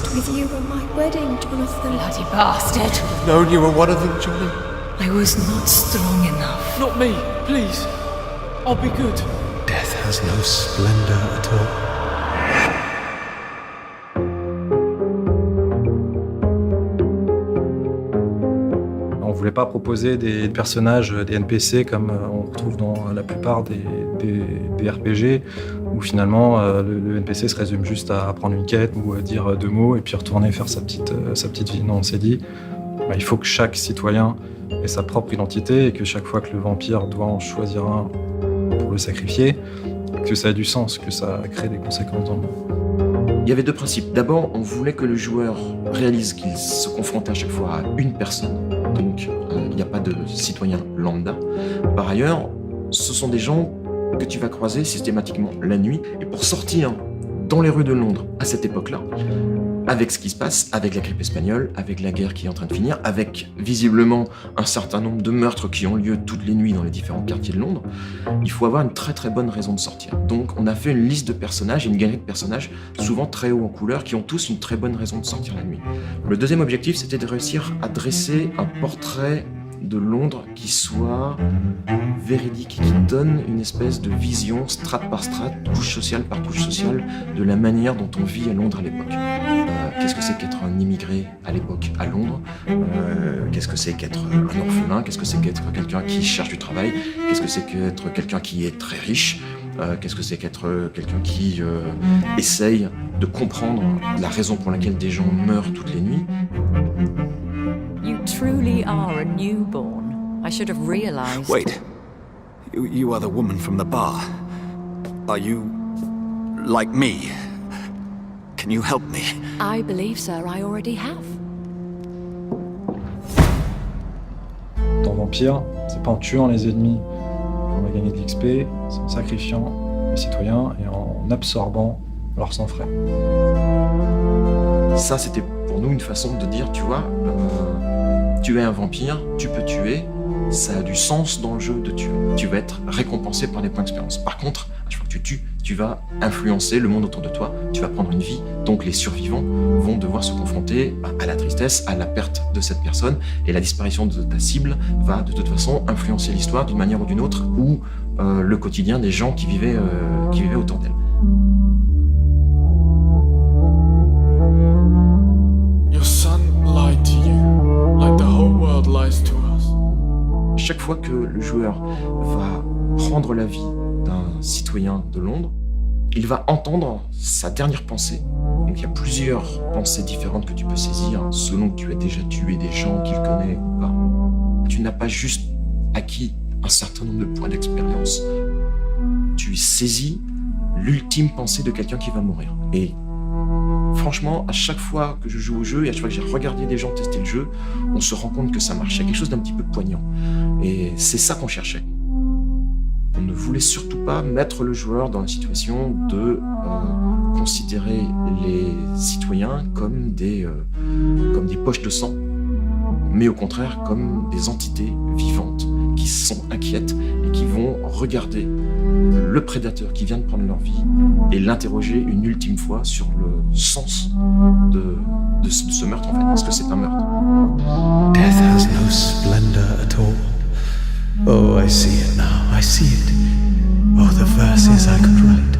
danced with you at my wedding, Jonathan. Bloody bastard. I've known you were one of them, Johnny. I was not strong enough. Not me, please. I'll be good. Death has no splendor at all. On voulait pas proposer des personnages, des NPC comme on retrouve dans la plupart des RPG, où finalement le NPC se résume juste à prendre une quête ou à dire 2 mots et puis retourner faire sa petite vie. Non, on s'est dit, il faut que chaque citoyen ait sa propre identité et que chaque fois que le vampire doit en choisir un pour le sacrifier, que ça ait du sens, que ça crée des conséquences dans le monde. Il y avait 2 principes. D'abord, on voulait que le joueur réalise qu'il se confronte à chaque fois à une personne. Donc, il n'y a pas de citoyen lambda. Par ailleurs, ce sont des gens que tu vas croiser systématiquement la nuit. Et pour sortir dans les rues de Londres à cette époque-là, avec ce qui se passe, avec la grippe espagnole, avec la guerre qui est en train de finir, avec visiblement un certain nombre de meurtres qui ont lieu toutes les nuits dans les différents quartiers de Londres, il faut avoir une très très bonne raison de sortir. Donc on a fait une liste de personnages, une galerie de personnages, souvent très haut en couleur, qui ont tous une très bonne raison de sortir la nuit. Le deuxième objectif, c'était de réussir à dresser un portrait de Londres qui soit véridique, qui donne une espèce de vision, strate par strate, couche sociale par couche sociale, de la manière dont on vit à Londres à l'époque. Qu'est-ce que c'est qu'être un immigré à l'époque à Londres? Qu'est-ce que c'est qu'être un orphelin? Qu'est-ce que c'est qu'être quelqu'un qui cherche du travail? Qu'est-ce que c'est qu'être quelqu'un qui est très riche? Qu'est-ce que c'est qu'être quelqu'un qui essaye de comprendre la raison pour laquelle des gens meurent toutes les nuits? You truly are a newborn. I should have realized. Wait. You are the woman from the bar. Are you like me? Can you help me? I believe, sir, I already have. Dans Vampire, c'est pas en tuant les ennemis qu'on va gagner de l'XP, c'est en sacrifiant les citoyens et en absorbant leur sang frais. Ça, c'était pour nous une façon de dire, tu vois, tu es un vampire, tu peux tuer, ça a du sens dans le jeu de tuer. Tu vas être récompensé par des points d'expérience. Par contre, à chaque fois que tu tues, tu vas influencer le monde autour de toi, tu vas prendre une vie, donc les survivants vont devoir se confronter à la tristesse, à la perte de cette personne, et la disparition de ta cible va de toute façon influencer l'histoire d'une manière ou d'une autre, ou le quotidien des gens qui vivaient autour d'elle. Your son lied to you, like the whole world lies to us. Chaque fois que le joueur va prendre la vie d'un citoyen de Londres, il va entendre sa dernière pensée. Donc il y a plusieurs pensées différentes que tu peux saisir selon que tu as déjà tué des gens qu'il connaît ou pas. Tu n'as pas juste acquis un certain nombre de points d'expérience. Tu saisis l'ultime pensée de quelqu'un qui va mourir. Et franchement, à chaque fois que je joue au jeu et à chaque fois que j'ai regardé des gens tester le jeu, on se rend compte que ça marche. Il y a quelque chose d'un petit peu poignant. Et c'est ça qu'on cherchait. On ne voulait surtout pas mettre le joueur dans la situation de considérer les citoyens comme des poches de sang, mais au contraire comme des entités vivantes qui sont inquiètes et qui vont regarder le prédateur qui vient de prendre leur vie et l'interroger une ultime fois sur le sens de ce meurtre, en fait, parce que c'est un meurtre. Death has no splendor at all. Oh, I see it now, I see it. Oh, the verses I could write.